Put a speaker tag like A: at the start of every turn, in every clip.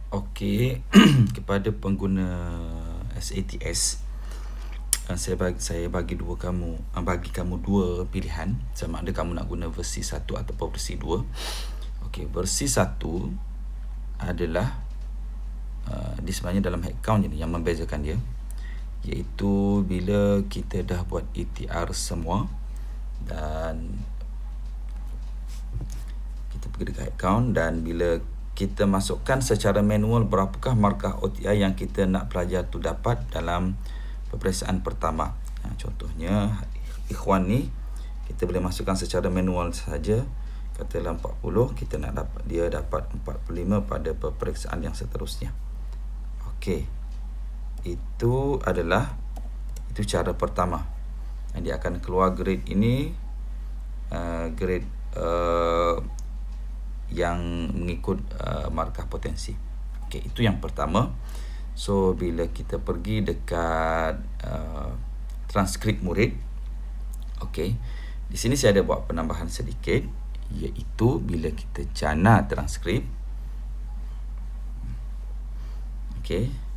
A: Okey, kepada pengguna SATS, saya bagi kamu dua pilihan, sama ada kamu nak guna versi 1 ataupun versi 2. Okey, versi 1 adalah di sebenarnya dalam head count je yang membezakan dia, iaitu bila kita dah buat ETR semua dan kita pergi dekat head count, dan bila kita masukkan secara manual berapakah markah OTI yang kita nak pelajar tu dapat dalam peperiksaan pertama. Contohnya ikhwan ni kita boleh masukkan secara manual saja, katalah 40, kita nak dapat dia dapat 45 pada peperiksaan yang seterusnya. Okey, itu cara pertama. Dia akan keluar grade ini, grade yang mengikut markah potensi. Okey, itu yang pertama. So bila kita pergi dekat transkrip murid, okey, di sini saya ada buat penambahan sedikit, iaitu bila kita jana transkrip, okey,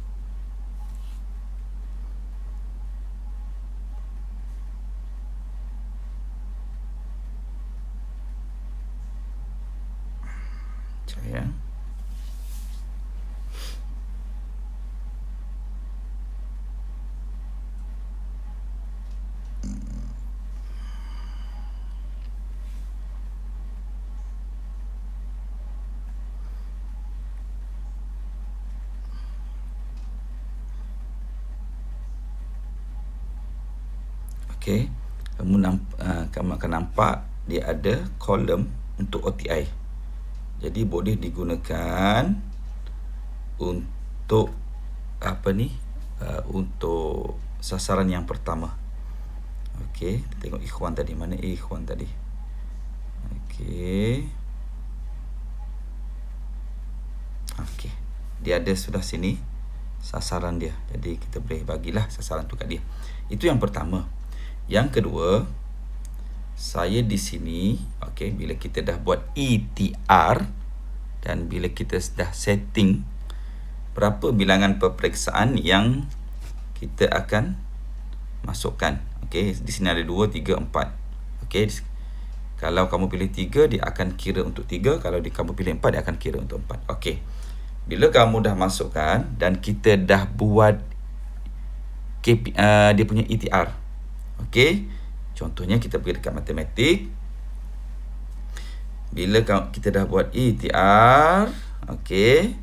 A: saya okey, kamu akan nampak dia ada kolom untuk OTI. Jadi boleh digunakan untuk untuk sasaran yang pertama. Okey, kita tengok ikhwan tadi, mana ikhwan tadi? Okey. Okey, dia ada sudah sini sasaran dia. Jadi kita boleh bagilah sasaran tu kat dia. Itu yang pertama. Yang kedua, saya di sini, okey, bila kita dah buat ETR dan bila kita dah setting berapa bilangan peperiksaan yang kita akan masukkan. Okey, di sini ada 2, 3, 4. Okey, kalau kamu pilih 3, dia akan kira untuk 3. Kalau kamu pilih 4, dia akan kira untuk 4. Okey, bila kamu dah masukkan dan kita dah buat dia punya ETR. Okey, contohnya kita pergi dekat matematik. Bila kita dah buat ETR, okey,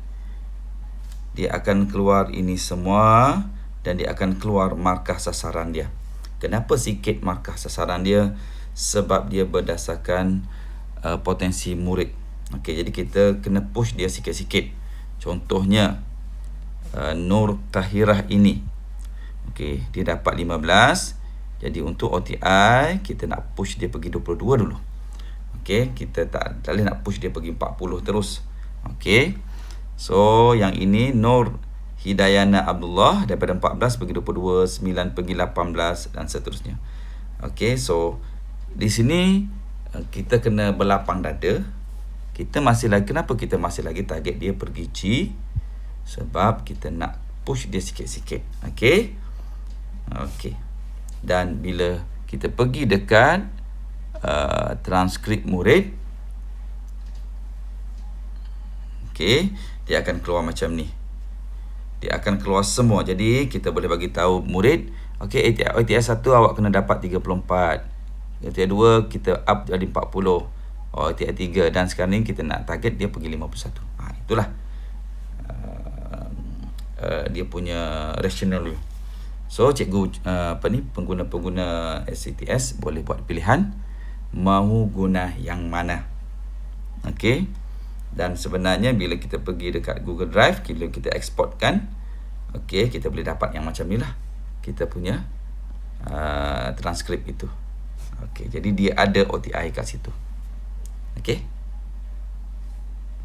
A: dia akan keluar ini semua dan dia akan keluar markah sasaran dia. Kenapa sikit markah sasaran dia? Sebab dia berdasarkan potensi murid. Okey, jadi kita kena push dia sikit-sikit. Contohnya Nur Tahirah ini, okey, dia dapat 15. Jadi untuk OTI kita nak push dia pergi 22 dulu. Okey, kita tak boleh nak push dia pergi 40 terus. Okey. So yang ini Nur Hidayana Abdullah daripada 14 pergi 22, 9 pergi 18 dan seterusnya. Okey, so di sini kita kena berlapang dada. Kenapa kita masih lagi target dia pergi C? Sebab kita nak push dia sikit-sikit. Okey. Okey. Dan bila kita pergi dekat transkrip murid, okey, dia akan keluar macam ni. Dia akan keluar semua. Jadi kita boleh bagi tahu murid, okey, ATS 1 awak kena dapat 34. ATS 2 kita up jadi 40. ATS 3 dan sekarang ni kita nak target dia pergi 51. Itulah dia punya rationale. So cikgu pengguna-pengguna SATS boleh buat pilihan mahu guna yang mana. Okey. Dan sebenarnya bila kita pergi dekat Google Drive, kita exportkan, okey, kita boleh dapat yang macam ni lah. Kita punya transkrip itu. Okey, jadi dia ada OTI kat situ. Okey.